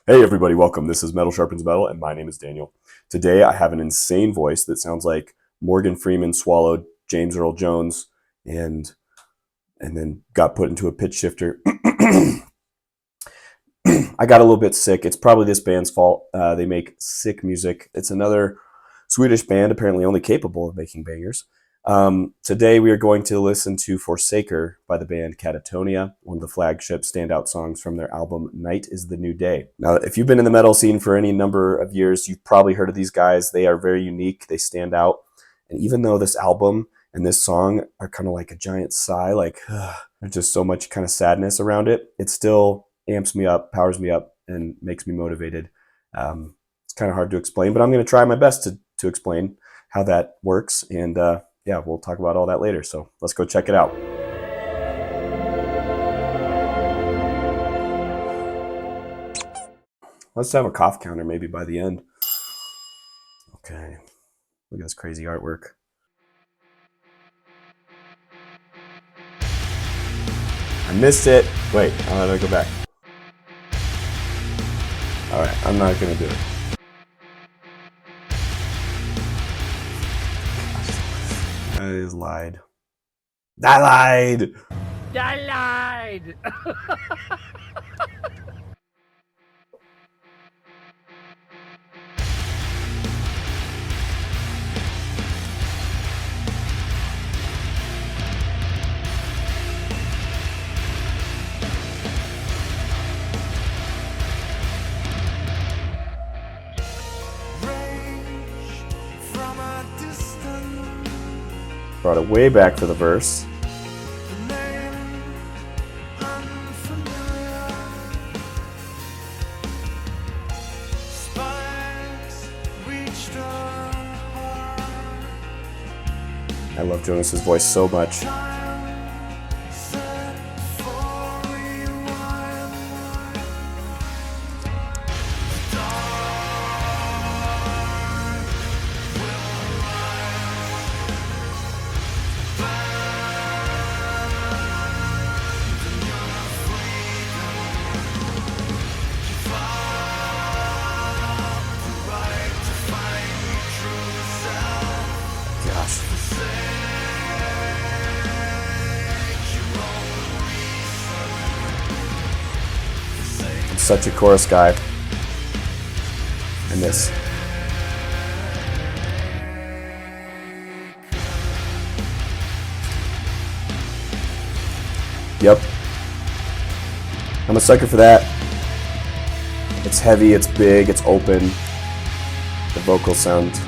Hey everybody, welcome. This is Metal Sharpens Metal, and my name is Daniel. Today I have an insane voice that sounds like Morgan Freeman swallowed James Earl Jones and then got put into a pitch shifter. I got a little bit sick. It's probably this band's fault. They make sick music. It's another Swedish band, apparently only capable of making bangers. Today we are going to listen to Forsaker by the band Katatonia, one of the flagship standout songs from their album Night is the New Day. Now, if you've been in the metal scene for any number of years, you've probably heard of these guys. They are very unique. They stand out. And even though this album and this song are kind of like a giant sigh, like there's just so much kind of sadness around it, it still amps me up, powers me up, and makes me motivated. It's kind of hard to explain, but I'm going to try my best to explain how that works. And yeah, we'll talk about all that later. So let's go check it out. Let's have a cough counter maybe by the end. Okay. Look at this crazy artwork. I missed it. Wait, I'm going to go back. All right, I'm not going to do it. I just lied. I lied! I lied! Brought it way back for the verse. I love Jonas's voice so much. Gosh. I'm such a chorus guy. And this. Yep. I'm a sucker for that. It's heavy, it's big, it's open. The vocals sound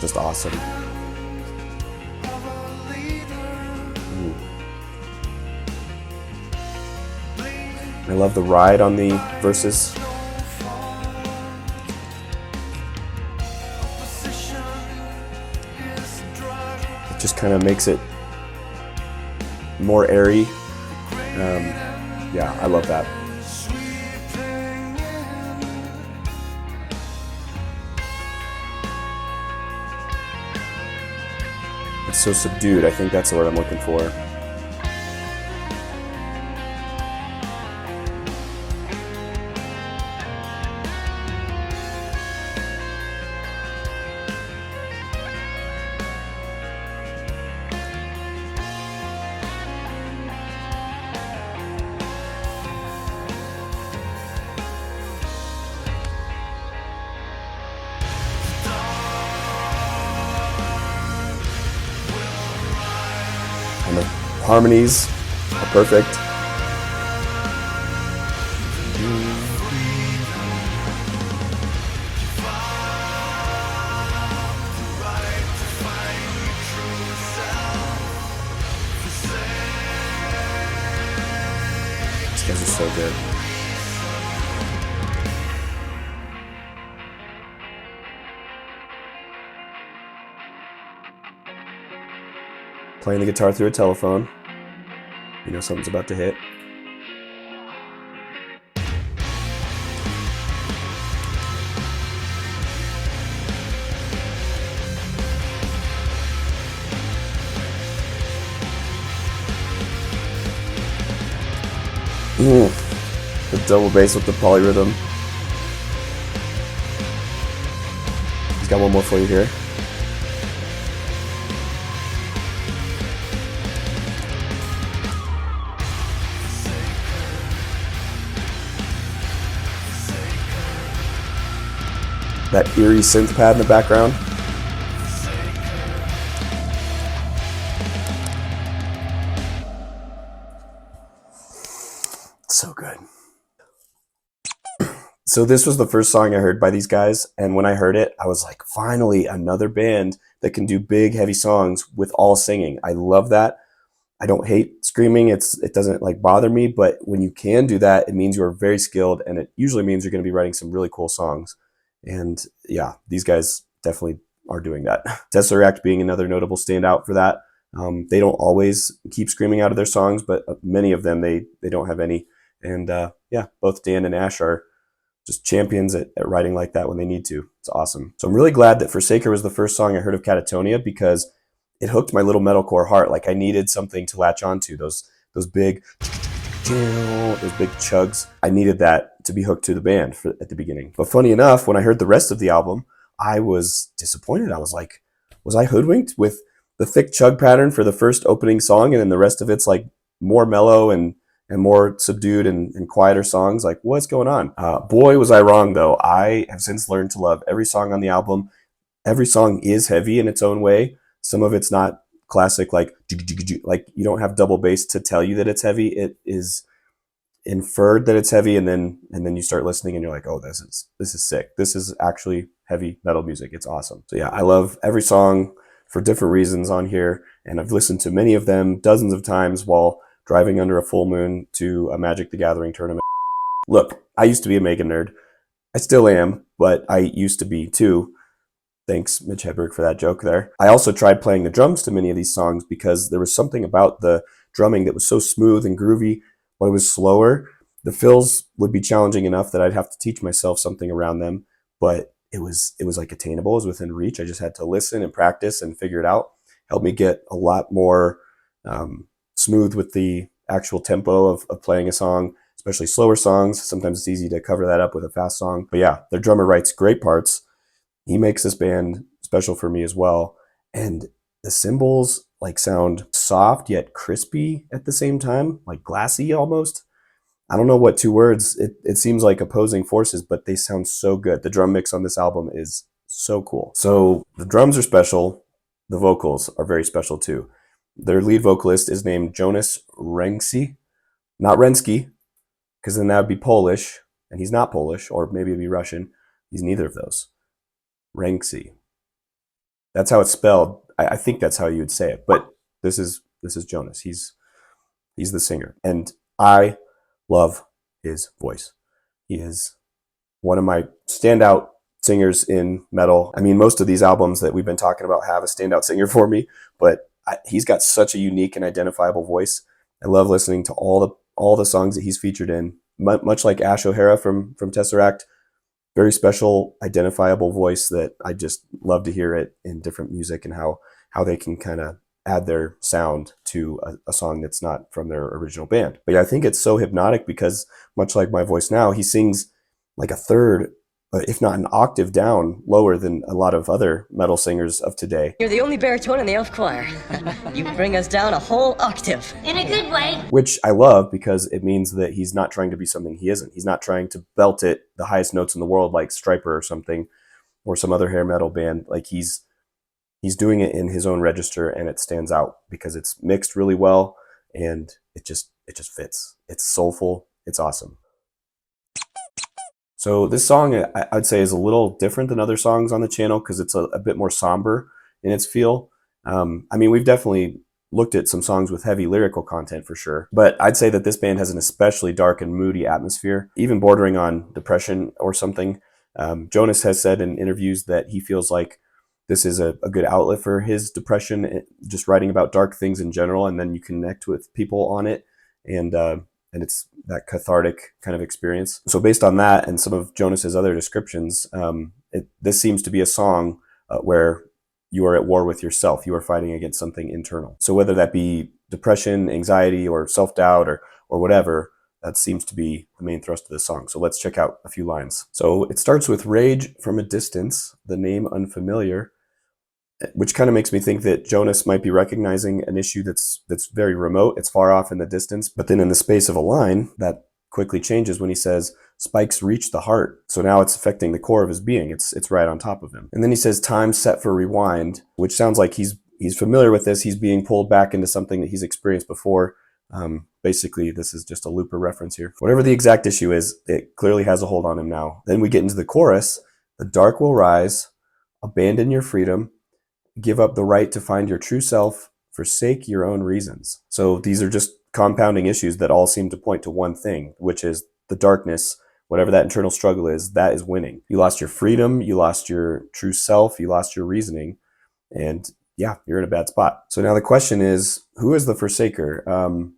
just awesome. I love the ride on the verses. It just kind of makes it more airy. Yeah, I love that. It's so subdued. I think that's the word I'm looking for. And the harmonies are perfect. These guys are so good. Playing the guitar through a telephone. You know something's about to hit. The double bass with the polyrhythm. He's got one more for you here. That eerie synth pad in the background. So good. So this was the first song I heard by these guys, and when I heard it, I was like, finally, another band that can do big, heavy songs with all singing. I love that. I don't hate screaming. It doesn't like bother me, but when you can do that, it means you are very skilled, and it usually means you're going to be writing some really cool songs. And yeah, these guys definitely are doing that. Tesseract being another notable standout for that. They don't always keep screaming out of their songs, but many of them, they don't have any. And yeah, both Dan and Ash are just champions at writing like that when they need to. It's awesome. So I'm really glad that Forsaker was the first song I heard of Katatonia, because it hooked my little metalcore heart. Like I needed something to latch onto, those big chugs. I needed that to be hooked to the band at the beginning. But funny enough, when I heard the rest of the album, I was disappointed. I was like, was I hoodwinked with the thick chug pattern for the first opening song, and then the rest of it's like more mellow and more subdued and quieter songs? Like, what's going on? Boy, was I wrong, though. I have since learned to love every song on the album. Every song is heavy in its own way. Some of it's not classic, like you don't have double bass to tell you that it's heavy. It is inferred that it's heavy, and then you start listening and you're like, oh, this is sick. This is actually heavy metal music. It's awesome. So yeah, I love every song for different reasons on here, and I've listened to many of them dozens of times while driving under a full moon to a Magic the Gathering tournament. Look, I used to be a Mega nerd. I still am, but I used to be too. Thanks, Mitch Hedberg, for that joke there. I also tried playing the drums to many of these songs because there was something about the drumming that was so smooth and groovy. When it was slower, the fills would be challenging enough that I'd have to teach myself something around them, but it was like attainable. It was within reach. I just had to listen and practice and figure it out. Helped me get a lot more smooth with the actual tempo of playing a song, especially slower songs. Sometimes it's easy to cover that up with a fast song. But yeah, their drummer writes great parts. He makes this band special for me as well. And the cymbals like sound soft yet crispy at the same time, like glassy almost. I don't know what two words. It seems like opposing forces, but they sound so good. The drum mix on this album is so cool. So the drums are special. The vocals are very special too. Their lead vocalist is named Jonas Rensky, not Rensky, because then that would be Polish, and he's not Polish, or maybe it'd be Russian. He's neither of those. Rensky. That's how it's spelled. I think that's how you would say it, but this is Jonas. He's the singer, and I love his voice. He is one of my standout singers in metal. I mean, most of these albums that we've been talking about have a standout singer for me, but he's got such a unique and identifiable voice. I love listening to all the songs that he's featured in. Much like Ash O'Hara from Tesseract, very special, identifiable voice that I just love to hear it in different music, and how they can kind of add their sound to a song that's not from their original band. But yeah, I think it's so hypnotic because, much like my voice now, he sings like a third, if not an octave down lower than a lot of other metal singers of today. You're the only baritone in the elf choir. You bring us down a whole octave. In a good way. Which I love, because it means that he's not trying to be something he isn't. He's not trying to belt it the highest notes in the world like Stryper or something, or some other hair metal band. Like he's doing it in his own register, and it stands out because it's mixed really well, and it just fits. It's soulful. It's awesome. So this song, I'd say, is a little different than other songs on the channel because it's a bit more somber in its feel. I mean, we've definitely looked at some songs with heavy lyrical content for sure, but I'd say that this band has an especially dark and moody atmosphere, even bordering on depression or something. Jonas has said in interviews that he feels like this is a good outlet for his depression, just writing about dark things in general, and then you connect with people on it, and it's that cathartic kind of experience. So based on that and some of Jonas's other descriptions, this seems to be a song where you are at war with yourself. You are fighting against something internal. So whether that be depression, anxiety, or self-doubt, or whatever, That seems to be the main thrust of the song. So let's check out a few lines. So it starts with rage from a distance, the name unfamiliar, which kind of makes me think that Jonas might be recognizing an issue that's very remote. It's far off in the distance. But then in the space of a line, that quickly changes when he says, spikes reach the heart. So now it's affecting the core of his being. It's right on top of him. And then he says, time set for rewind, which sounds like he's familiar with this. He's being pulled back into something that he's experienced before. Basically, this is just a looper reference here. Whatever the exact issue is, it clearly has a hold on him now. Then we get into the chorus. The dark will rise, abandon your freedom, give up the right to find your true self, forsake your own reasons. So these are just compounding issues that all seem to point to one thing, which is the darkness, whatever that internal struggle is, that is winning. You lost your freedom, you lost your true self, you lost your reasoning, and yeah, you're in a bad spot. So now the question is, who is the Forsaker?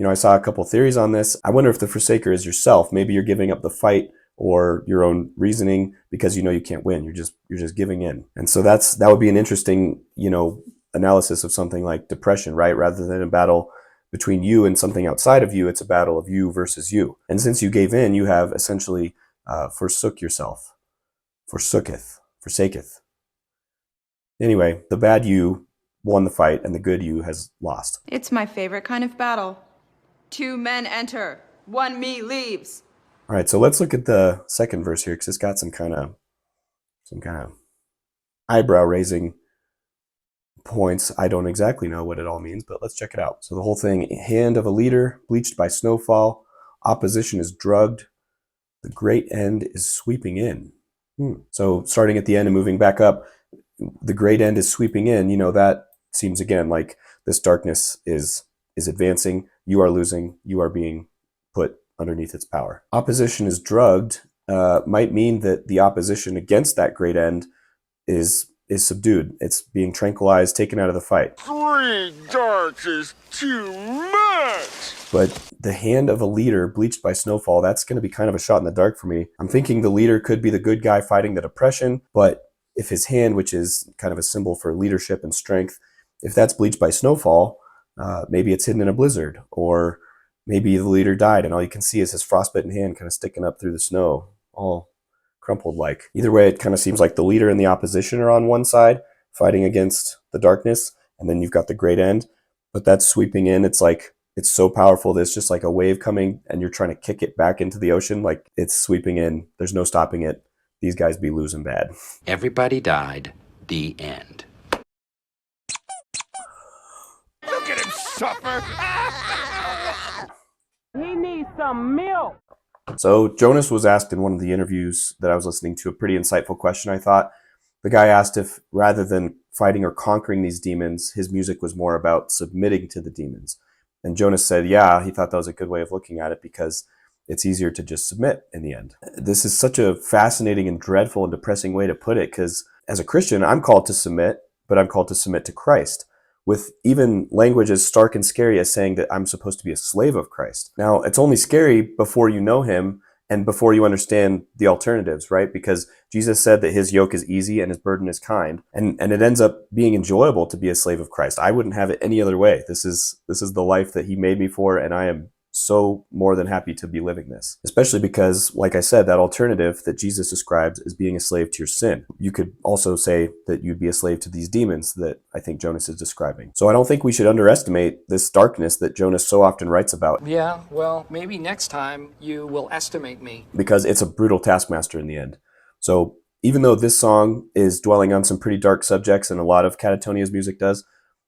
I saw a couple theories on this. I wonder if the Forsaker is yourself. Maybe you're giving up the fight or your own reasoning because you know you can't win. You're just giving in. And so that would be an interesting, analysis of something like depression, right? Rather than a battle between you and something outside of you, it's a battle of you versus you. And since you gave in, you have essentially forsook yourself. Forsaketh. Anyway, the bad you won the fight and the good you has lost. It's my favorite kind of battle. 2 men enter, 1 me leaves. All right, so let's look at the second verse here because it's got some kind of eyebrow-raising points. I don't exactly know what it all means, but let's check it out. So the whole thing, hand of a leader, bleached by snowfall, opposition is drugged, the great end is sweeping in. So starting at the end and moving back up, the great end is sweeping in. That seems again like this darkness is advancing. You are losing. You are being put underneath its power. Opposition is drugged might mean that the opposition against that great end is subdued. It's being tranquilized, taken out of the fight. 3 darts is too much! But the hand of a leader bleached by snowfall, that's going to be kind of a shot in the dark for me. I'm thinking the leader could be the good guy fighting the depression, but if his hand, which is kind of a symbol for leadership and strength, if that's bleached by snowfall, maybe it's hidden in a blizzard, or maybe the leader died and all you can see is his frostbitten hand kind of sticking up through the snow, all crumpled like. Either way, it kind of seems like the leader and the opposition are on one side fighting against the darkness, and then you've got the great end, but that's sweeping in. It's like, it's so powerful that it's just like a wave coming and you're trying to kick it back into the ocean. Like it's sweeping in. There's no stopping it. These guys be losing bad. Everybody died. The end. Look at him suffer! He needs some milk. So Jonas was asked in one of the interviews that I was listening to a pretty insightful question, I thought. The guy asked if rather than fighting or conquering these demons, his music was more about submitting to the demons. And Jonas said, yeah, he thought that was a good way of looking at it because it's easier to just submit in the end. This is such a fascinating and dreadful and depressing way to put it because as a Christian, I'm called to submit, but I'm called to submit to Christ, with even language as stark and scary as saying that I'm supposed to be a slave of Christ. Now, it's only scary before you know him and before you understand the alternatives, right? Because Jesus said that his yoke is easy and his burden is kind. And it ends up being enjoyable to be a slave of Christ. I wouldn't have it any other way. This is the life that he made me for, and I am so more than happy to be living this. Especially because, like I said, that alternative that Jesus describes is being a slave to your sin. You could also say that you'd be a slave to these demons that I think Jonas is describing. So I don't think we should underestimate this darkness that Jonas so often writes about. Yeah, well, maybe next time you will estimate me. Because it's a brutal taskmaster in the end. So even though this song is dwelling on some pretty dark subjects, and a lot of Katatonia's music does,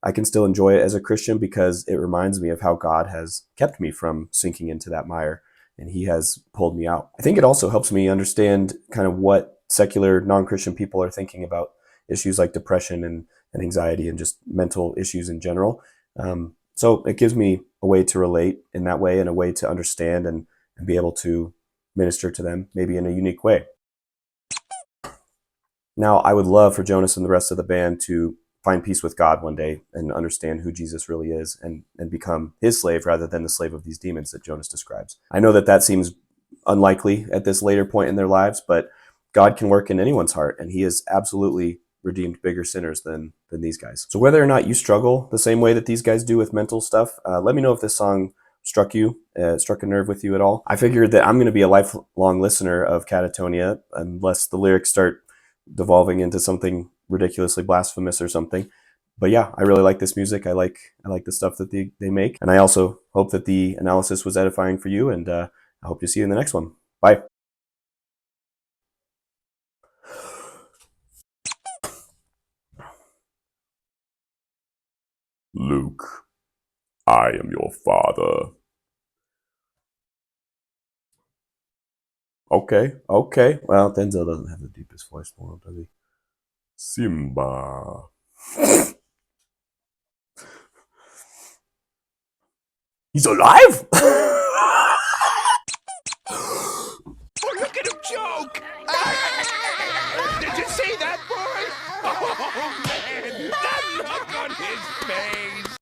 I can still enjoy it as a Christian because it reminds me of how God has kept me from sinking into that mire, and he has pulled me out. I think it also helps me understand kind of what secular non-Christian people are thinking about issues like depression and anxiety and just mental issues in general. So it gives me a way to relate in that way and a way to understand and be able to minister to them maybe in a unique way. Now, I would love for Jonas and the rest of the band to find peace with God one day and understand who Jesus really is and become his slave rather than the slave of these demons that Jonas describes. I know that seems unlikely at this later point in their lives, but God can work in anyone's heart, and he has absolutely redeemed bigger sinners than these guys. So whether or not you struggle the same way that these guys do with mental stuff, let me know if this song struck a nerve with you at all. I figured that I'm going to be a lifelong listener of Katatonia unless the lyrics start devolving into something ridiculously blasphemous or something. But yeah, I really like this music. I like the stuff that they make. And I also hope that the analysis was edifying for you, and I hope to see you in the next one. Bye. Luke, I am your father. Okay. Well, Denzel doesn't have the deepest voice in the world, does he? Simba. He's alive? Oh, look at him joke! Did you see that, boy? Oh, man, that look on his face!